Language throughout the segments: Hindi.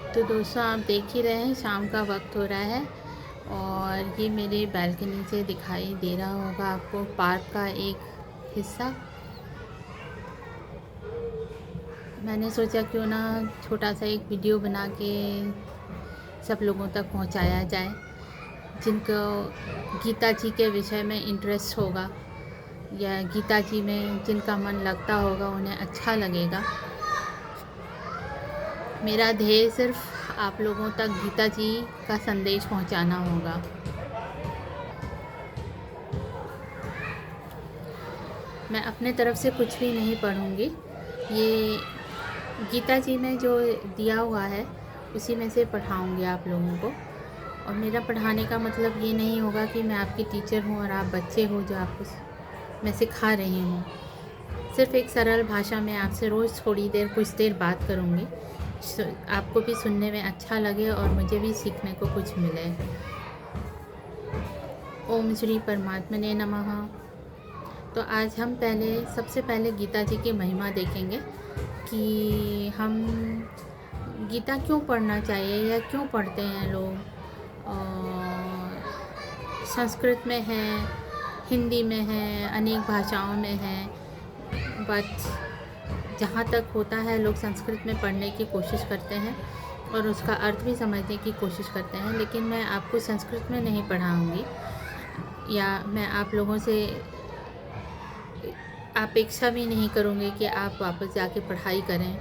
तो दोस्तों, आप देख ही रहे हैं शाम का वक्त हो रहा है और ये मेरे बालकनी से दिखाई दे रहा होगा आपको पार्क का एक हिस्सा। मैंने सोचा क्यों ना छोटा सा एक वीडियो बना के सब लोगों तक पहुंचाया जाए, जिनको गीता जी के विषय में इंटरेस्ट होगा या गीता जी में जिनका मन लगता होगा, उन्हें अच्छा लगेगा। मेरा ध्येय सिर्फ आप लोगों तक गीता जी का संदेश पहुंचाना होगा। मैं अपने तरफ से कुछ भी नहीं पढ़ूंगी। ये गीता जी में जो दिया हुआ है उसी में से पढ़ाऊंगी आप लोगों को। और मेरा पढ़ाने का मतलब ये नहीं होगा कि मैं आपकी टीचर हूँ और आप बच्चे हो जो आपको मैं सिखा रही हूँ। सिर्फ एक सरल भाषा में आपसे रोज़ थोड़ी देर कुछ देर बात करूँगी, आपको भी सुनने में अच्छा लगे और मुझे भी सीखने को कुछ मिले। ओम श्री परमात्मने नमः। तो आज हम सबसे पहले गीता जी की महिमा देखेंगे कि हम गीता क्यों पढ़ना चाहिए या क्यों पढ़ते हैं लोग। और संस्कृत में है, हिंदी में है, अनेक भाषाओं में है, बट जहाँ तक होता है लोग संस्कृत में पढ़ने की कोशिश करते हैं और उसका अर्थ भी समझने की कोशिश करते हैं। लेकिन मैं आपको संस्कृत में नहीं पढ़ाऊँगी या मैं आप लोगों से अपेक्षा भी नहीं करूँगी कि आप वापस जाके पढ़ाई करें।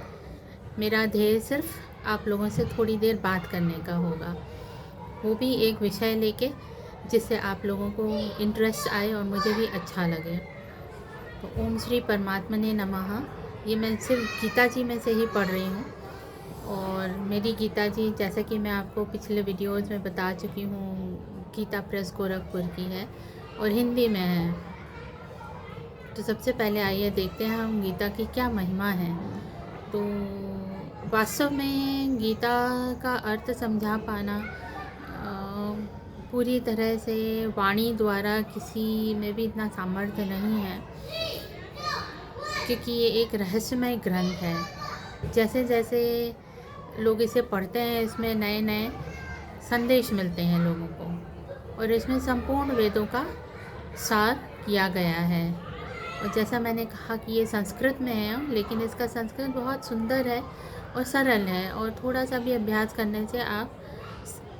मेरा ध्येय सिर्फ आप लोगों से थोड़ी देर बात करने का होगा, वो भी एक विषय लेके जिससे आप लोगों को इंटरेस्ट आए और मुझे भी अच्छा लगे। तो ओम श्री परमात्मने नमः। ये मैं सिर्फ गीता जी में से ही पढ़ रही हूँ और मेरी गीता जी, जैसा कि मैं आपको पिछले वीडियोज़ में बता चुकी हूँ, गीता प्रेस गोरखपुर की है और हिंदी में है। तो सबसे पहले आइए देखते हैं हम गीता की क्या महिमा है। तो वास्तव में गीता का अर्थ समझा पाना पूरी तरह से वाणी द्वारा किसी में भी इतना सामर्थ्य नहीं है, क्योंकि ये एक रहस्यमय ग्रंथ है। जैसे जैसे लोग इसे पढ़ते हैं, इसमें नए नए संदेश मिलते हैं लोगों को और इसमें संपूर्ण वेदों का सार किया गया है। और जैसा मैंने कहा कि ये संस्कृत में है, लेकिन इसका संस्कृत बहुत सुंदर है और सरल है और थोड़ा सा भी अभ्यास करने से आप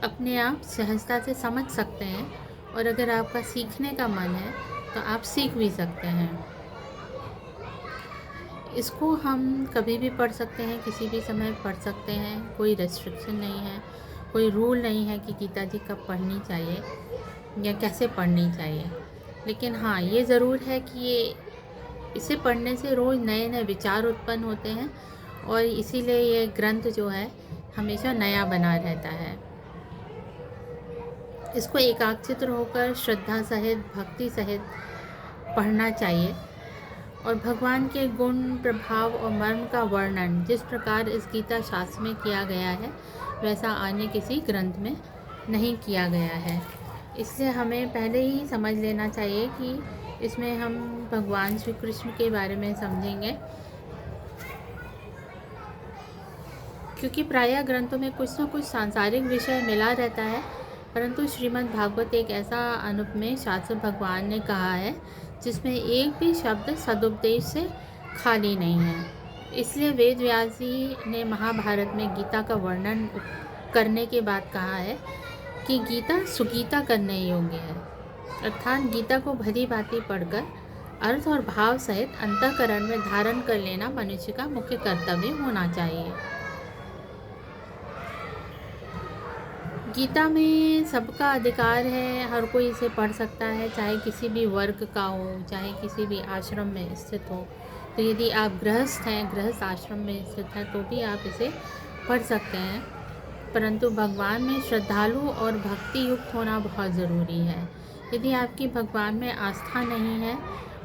अपने आप सहजता से समझ सकते हैं। और अगर आपका सीखने का मन है तो आप सीख भी सकते हैं। इसको हम कभी भी पढ़ सकते हैं, किसी भी समय पढ़ सकते हैं, कोई रेस्ट्रिक्शन नहीं है, कोई रूल नहीं है कि गीता जी कब पढ़नी चाहिए या कैसे पढ़नी चाहिए। लेकिन हाँ, ये ज़रूर है कि इसे पढ़ने से रोज़ नए नए विचार उत्पन्न होते हैं और इसीलिए ये ग्रंथ जो है हमेशा नया बना रहता है। इसको एकाग्रचित्त होकर श्रद्धा सहित, भक्ति सहित पढ़ना चाहिए और भगवान के गुण, प्रभाव और मर्म का वर्णन जिस प्रकार इस गीता शास्त्र में किया गया है, वैसा अन्य किसी ग्रंथ में नहीं किया गया है। इसलिए हमें पहले ही समझ लेना चाहिए कि इसमें हम भगवान श्री कृष्ण के बारे में समझेंगे, क्योंकि प्रायः ग्रंथों में कुछ न कुछ सांसारिक विषय मिला रहता है, परंतु श्रीमद् भागवत एक ऐसा अनुपमेय शास्त्र भगवान ने कहा है जिसमें एक भी शब्द सदुपदेश से खाली नहीं है। इसलिए वेद व्यास जी ने महाभारत में गीता का वर्णन करने के बाद कहा है कि गीता सुगीता करने योग्य है, अर्थात गीता को भली भांति पढ़कर अर्थ और भाव सहित अंतःकरण में धारण कर लेना मनुष्य का मुख्य कर्तव्य होना चाहिए। गीता में सबका अधिकार है, हर कोई इसे पढ़ सकता है, चाहे किसी भी वर्ग का हो, चाहे किसी भी आश्रम में स्थित हो। तो यदि आप गृहस्थ हैं, गृहस्थ आश्रम में स्थित हैं, तो भी आप इसे पढ़ सकते हैं। परंतु भगवान में श्रद्धालु और भक्ति युक्त होना बहुत ज़रूरी है। यदि आपकी भगवान में आस्था नहीं है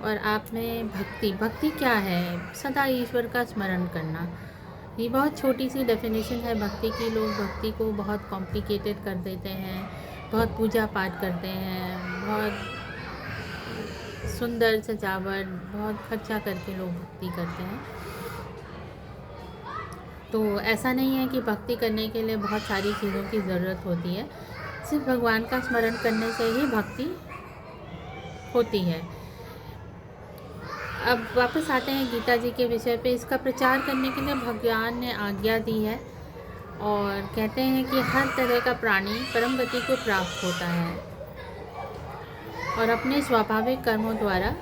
और आप में भक्ति क्या है? सदा ईश्वर का स्मरण करना। ये बहुत छोटी सी डेफिनेशन है भक्ति की। लोग भक्ति को बहुत कॉम्प्लिकेटेड कर देते हैं, बहुत पूजा पाठ करते हैं, बहुत सुंदर सजावट, बहुत खर्चा करके लोग भक्ति करते हैं। तो ऐसा नहीं है कि भक्ति करने के लिए बहुत सारी चीज़ों की ज़रूरत होती है, सिर्फ भगवान का स्मरण करने से ही भक्ति होती है। अब वापस आते हैं गीता जी के विषय पे। इसका प्रचार करने के लिए भगवान ने आज्ञा दी है और कहते हैं कि हर तरह का प्राणी परम गति को प्राप्त होता है और अपने स्वाभाविक कर्मों द्वारा,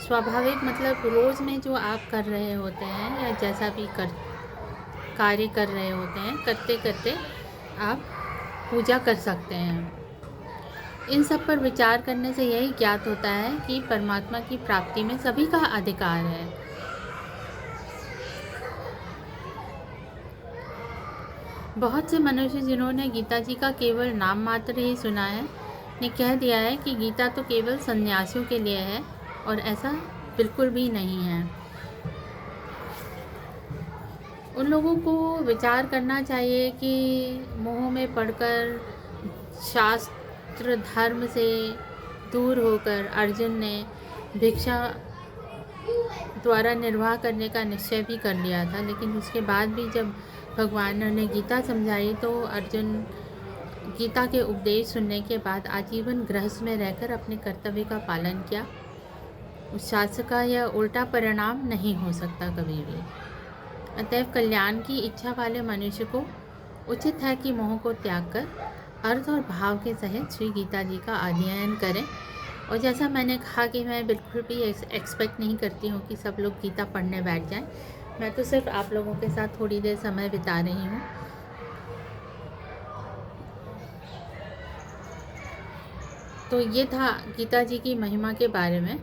स्वाभाविक मतलब रोज़ में जो आप कर रहे होते हैं या जैसा भी कार्य कर रहे होते हैं, करते करते आप पूजा कर सकते हैं। इन सब पर विचार करने से यही ज्ञात होता है कि परमात्मा की प्राप्ति में सभी का अधिकार है। बहुत से मनुष्य जिन्होंने गीता जी का केवल नाम मात्र ही सुना है ने कह दिया है कि गीता तो केवल सन्यासियों के लिए है, और ऐसा बिल्कुल भी नहीं है। उन लोगों को विचार करना चाहिए कि मोह में पड़कर शास्त्र धर्म से दूर होकर अर्जुन ने भिक्षा द्वारा निर्वाह करने का निश्चय भी कर लिया था, लेकिन उसके बाद भी जब भगवान ने गीता समझाई तो अर्जुन गीता के उपदेश सुनने के बाद आजीवन गृहस्थ में रहकर अपने कर्तव्य का पालन किया। उस शास्त्र का यह उल्टा परिणाम नहीं हो सकता कभी भी। अतएव कल्याण की इच्छा वाले मनुष्य को उचित है कि मोह को त्याग कर अर्थ और भाव के सहित श्री गीता जी का अध्ययन करें। और जैसा मैंने कहा कि मैं बिल्कुल भी एक्सपेक्ट नहीं करती हूँ कि सब लोग गीता पढ़ने बैठ जाएं। मैं तो सिर्फ आप लोगों के साथ थोड़ी देर समय बिता रही हूँ। तो ये था गीता जी की महिमा के बारे में।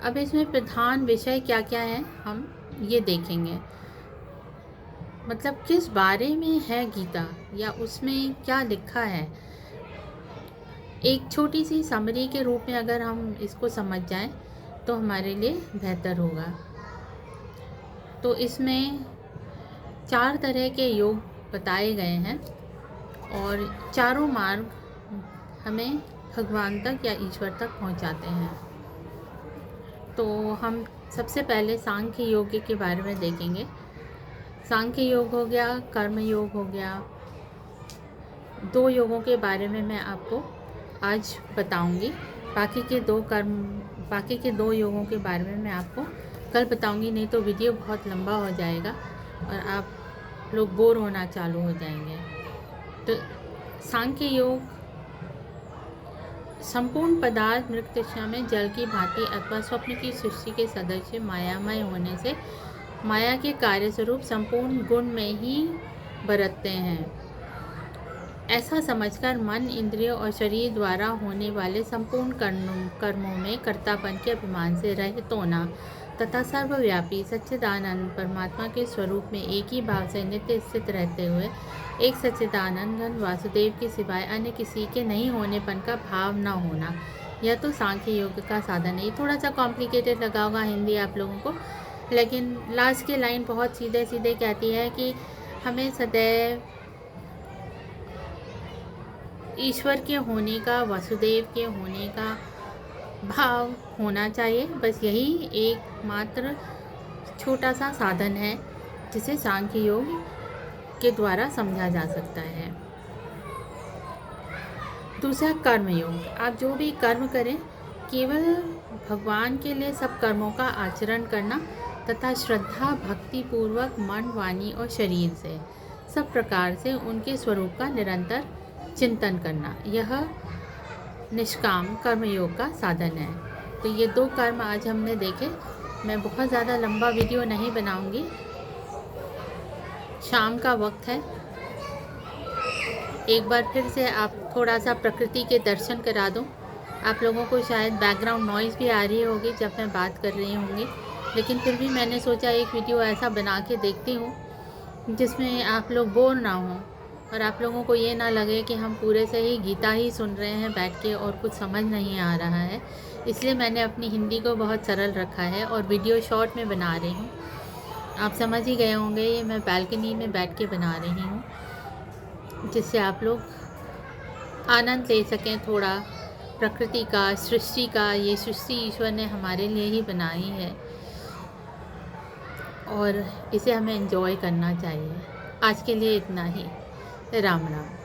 अब इसमें प्रधान विषय क्या क्या हैं हम ये देखेंगे। मतलब किस बारे में है गीता या उसमें क्या लिखा है, एक छोटी सी समरी के रूप में अगर हम इसको समझ जाएं तो हमारे लिए बेहतर होगा। तो इसमें 4 तरह के योग बताए गए हैं और चारों मार्ग हमें भगवान तक या ईश्वर तक पहुंचाते हैं। तो हम सबसे पहले सांख्य योग के बारे में देखेंगे। सांख्य योग हो गया, कर्म योग हो गया। 2 योगों के बारे में मैं आपको आज बताऊंगी। बाकी के 2 योगों के बारे में मैं आपको कल बताऊंगी, नहीं तो वीडियो बहुत लंबा हो जाएगा और आप लोग बोर होना चालू हो जाएंगे। तो सांख्य योग संपूर्ण पदार्थ मृत दशा में जल की भांति अथवा स्वप्न की सृष्टि के सदस्य मायामय होने से माया के कार्य स्वरूप संपूर्ण गुण में ही बरतते हैं। ऐसा समझकर मन, इंद्रियों और शरीर द्वारा होने वाले संपूर्ण कर्मों में कर्तापन के अभिमान से रहित होना तथा सर्वव्यापी सच्चिदानंद परमात्मा के स्वरूप में एक ही भाव से नित्य स्थित रहते हुए एक सच्चिदानंद घन वासुदेव के सिवाय अन्य किसी के नहीं होनेपन का भाव न होना, यह तो सांख्य योग का साधन है। थोड़ा सा कॉम्प्लिकेटेड लगा होगा हिंदी आप लोगों को, लेकिन लास्ट की लाइन बहुत सीधे सीधे कहती है कि हमें सदैव ईश्वर के होने का, वासुदेव के होने का भाव होना चाहिए। बस यही एकमात्र छोटा सा साधन है जिसे सांख्य योग के द्वारा समझा जा सकता है। दूसरा कर्म योग। आप जो भी कर्म करें केवल भगवान के लिए सब कर्मों का आचरण करना तथा श्रद्धा भक्ति पूर्वक मन, वाणी और शरीर से सब प्रकार से उनके स्वरूप का निरंतर चिंतन करना, यह निष्काम कर्मयोग का साधन है। तो ये 2 कर्म आज हमने देखे। मैं बहुत ज़्यादा लंबा वीडियो नहीं बनाऊंगी, शाम का वक्त है। एक बार फिर से आप थोड़ा सा प्रकृति के दर्शन करा दूं। आप लोगों को शायद बैकग्राउंड नॉइज़ भी आ रही होगी जब मैं बात कर रही होंगी, लेकिन फिर भी मैंने सोचा एक वीडियो ऐसा बना के देखती हूँ जिसमें आप लोग बोर ना हों और आप लोगों को ये ना लगे कि हम पूरे से ही गीता ही सुन रहे हैं बैठ के और कुछ समझ नहीं आ रहा है। इसलिए मैंने अपनी हिंदी को बहुत सरल रखा है और वीडियो शॉर्ट में बना रही हूँ। आप समझ ही गए होंगे ये मैं बालकनी में बैठ के बना रही हूँ, जिससे आप लोग आनंद ले सकें थोड़ा प्रकृति का, सृष्टि का। ये सृष्टि ईश्वर ने हमारे लिए ही बनाई है और इसे हमें एंजॉय करना चाहिए। आज के लिए इतना ही। राम राम।